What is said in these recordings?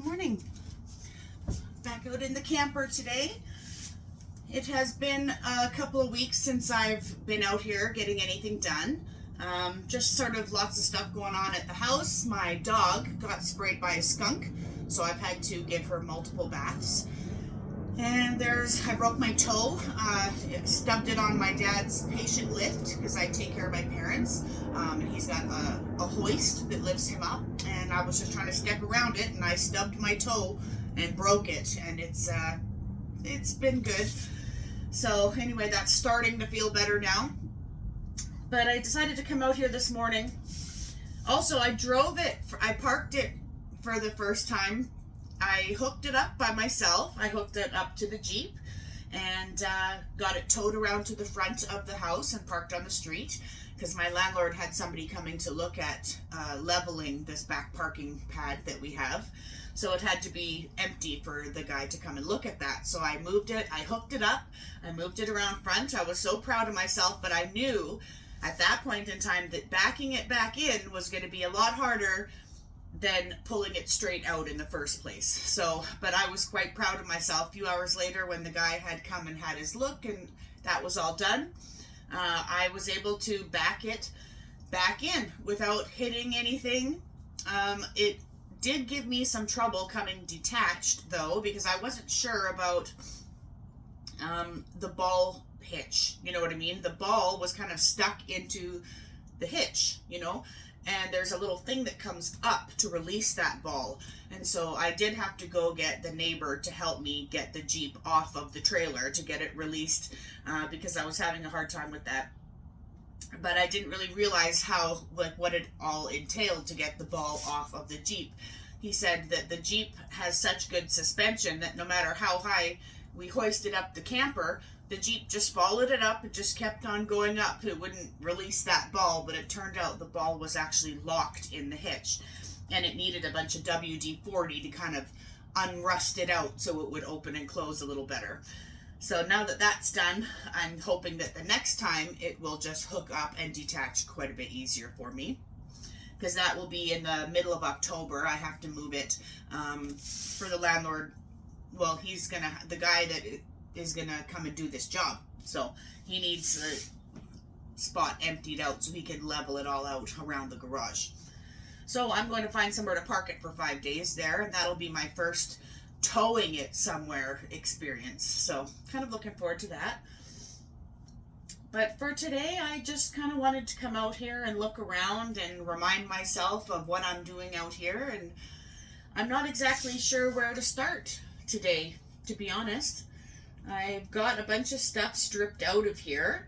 Morning. Back out in the camper today. It has been a couple of weeks since I've been out here getting anything done. Just sort of lots of stuff going on at the house. My dog got sprayed by a skunk, so I've had to give her multiple baths. And I broke my toe. Stubbed it on my dad's patient lift because I take care of my parents. And he's got a hoist that lifts him up. And I was just trying to step around it, and I stubbed my toe and broke it. And it's been good. So anyway, that's starting to feel better now. But I decided to come out here this morning. Also, I parked it for the first time. I hooked it up by myself. I hooked it up to the Jeep and got it towed around to the front of the house and parked on the street because my landlord had somebody coming to look at leveling this back parking pad that we have. So it had to be empty for the guy to come and look at that. So I moved it, I hooked it up, I moved it around front. I was so proud of myself, but I knew at that point in time that backing it back in was going to be a lot harder than pulling it straight out in the first place. So, but I was quite proud of myself. A few hours later, when the guy had come and had his look and that was all done, I was able to back it back in without hitting anything. It did give me some trouble coming detached though, because I wasn't sure about the ball hitch. You know what I mean? The ball was kind of stuck into the hitch, you know, and there's a little thing that comes up to release that ball. And so I did have to go get the neighbor to help me get the Jeep off of the trailer to get it released because I was having a hard time with that. But I didn't really realize what it all entailed to get the ball off of the Jeep. He said that the Jeep has such good suspension that no matter how high we hoisted up the camper, the Jeep just followed it up. It just kept on going up. It wouldn't release that ball, but it turned out the ball was actually locked in the hitch. And it needed a bunch of WD-40 to kind of unrust it out so it would open and close a little better. So now that that's done, I'm hoping that the next time it will just hook up and detach quite a bit easier for me. Because that will be in the middle of October. I have to move it for the landlord. Well, the guy that is gonna come and do this job. So he needs the spot emptied out so he can level it all out around the garage. So I'm going to find somewhere to park it for 5 days there, and that'll be my first towing it somewhere experience. So kind of looking forward to that. But for today, I just kind of wanted to come out here and look around and remind myself of what I'm doing out here. And I'm not exactly sure where to start today, to be honest. I've got a bunch of stuff stripped out of here,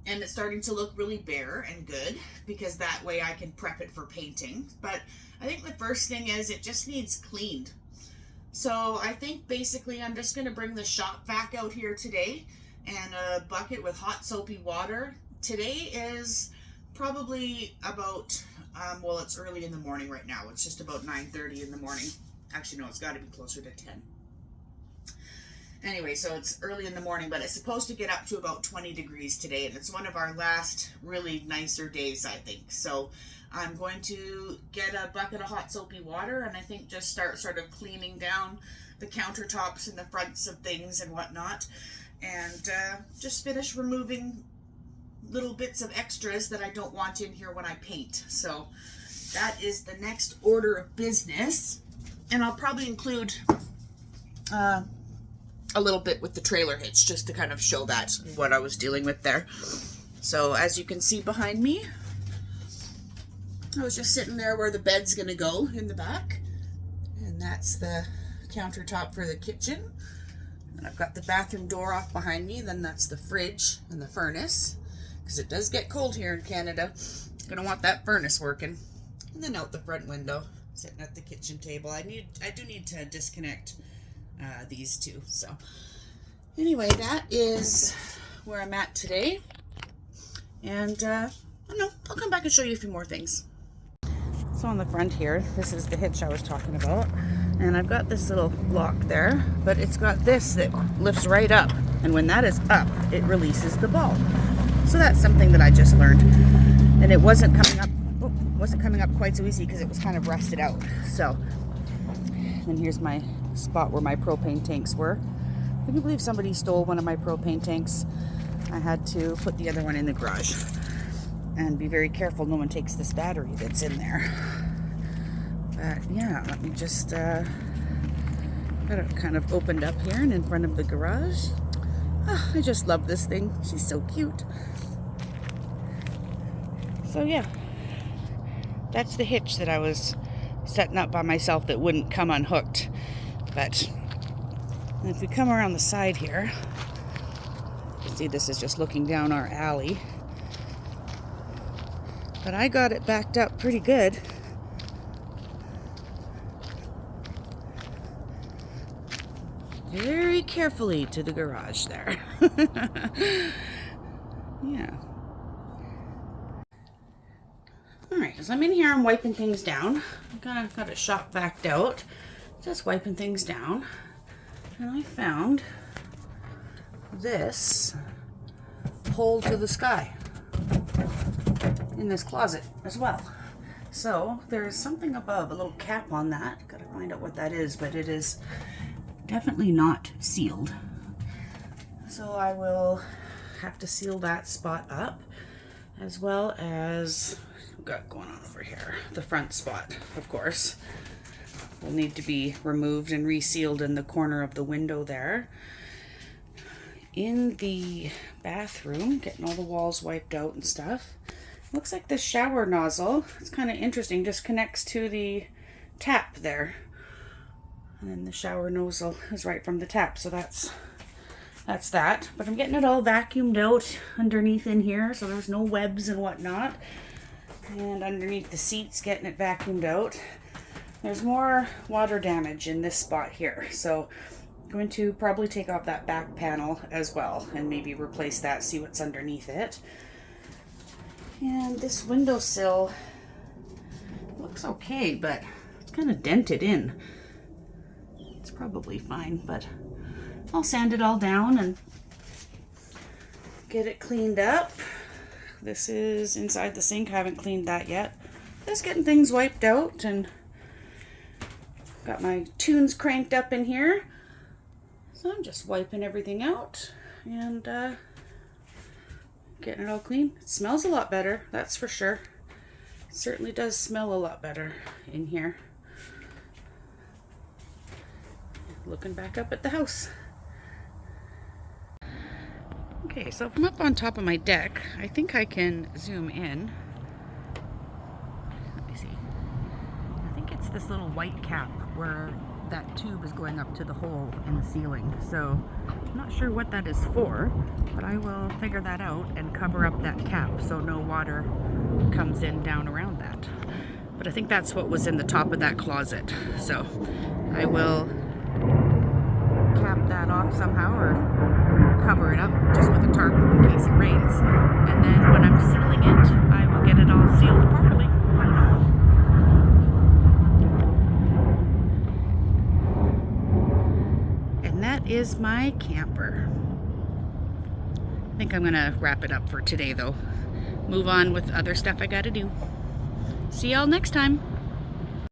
and it's starting to look really bare and good because that way I can prep it for painting. But I think the first thing is it just needs cleaned. So I think basically I'm just going to bring the shop vac out here today and a bucket with hot soapy water. Today is probably about, well, it's early in the morning right now. It's just about 9:30 in the morning. Actually, no, it's got to be closer to 10. Anyway, so it's early in the morning, but it's supposed to get up to about 20 degrees today, and it's one of our last really nicer days, I think. So I'm going to get a bucket of hot soapy water, and I think just start sort of cleaning down the countertops and the fronts of things and whatnot, and just finish removing little bits of extras that I don't want in here when I paint. So that is the next order of business, and I'll probably include a little bit with the trailer hitch just to kind of show that what I was dealing with there. So as you can see behind me, I was just sitting there where the bed's gonna go in the back, and that's the countertop for the kitchen, and I've got the bathroom door off behind me. Then that's the fridge and the furnace, because it does get cold here in Canada. Gonna want that furnace working. And then out the front window, sitting at the kitchen table. I do need to disconnect these two. So anyway, that is where I'm at today, and I don't know, I'll come back and show you a few more things. So on the front here, this is the hitch I was talking about, and I've got this little block there, but it's got this that lifts right up, and when that is up, it releases the ball. So that's something that I just learned, and it wasn't coming up quite so easy because it was kind of rusted out. So and here's my spot where my propane tanks were. Can you believe somebody stole one of my propane tanks? I had to put the other one in the garage. And be very careful no one takes this battery that's in there. But yeah, let me just got it kind of opened up here and in front of the garage. Oh, I just love this thing. She's so cute. So yeah, that's the hitch that I was setting up by myself that wouldn't come unhooked. But if we come around the side here, you see this is just looking down our alley. But I got it backed up pretty good. Very carefully to the garage there. Yeah. Alright, so I'm in here, I'm wiping things down. I got it shop backed out. Just wiping things down. And I found this pole to the sky in this closet as well. So there's something above, a little cap on that. Gotta find out what that is, but it is definitely not sealed. So I will have to seal that spot up, as well as we've got going on over here. The front spot, of course, will need to be removed and resealed in the corner of the window there. In the bathroom, getting all the walls wiped out and stuff. Looks like the shower nozzle, it's kind of interesting, just connects to the tap there. And then the shower nozzle is right from the tap, so that's that. But I'm getting it all vacuumed out underneath in here, so there's no webs and whatnot. And underneath the seats, getting it vacuumed out. There's more water damage in this spot here, so I'm going to probably take off that back panel as well and maybe replace that, see what's underneath it. And this windowsill looks okay, but it's kind of dented in. It's probably fine, but I'll sand it all down and get it cleaned up. This is inside the sink. I haven't cleaned that yet. Just getting things wiped out and got my tunes cranked up in here. So I'm just wiping everything out and getting it all clean. It smells a lot better, that's for sure. It certainly does smell a lot better in here. Looking back up at the house. Okay, so if I'm up on top of my deck, I think I can zoom in. Let me see. I think it's this little white cap where that tube is going up to the hole in the ceiling. So I'm not sure what that is for, but I will figure that out and cover up that cap so no water comes in down around that. But I think that's what was in the top of that closet. So I will cap that off somehow or cover it up just with a tarp in case it rains. And then when I'm sealing it, I will get it all sealed properly. That is my camper. I think I'm gonna wrap it up for today though. Move on with other stuff I gotta do. See y'all next time.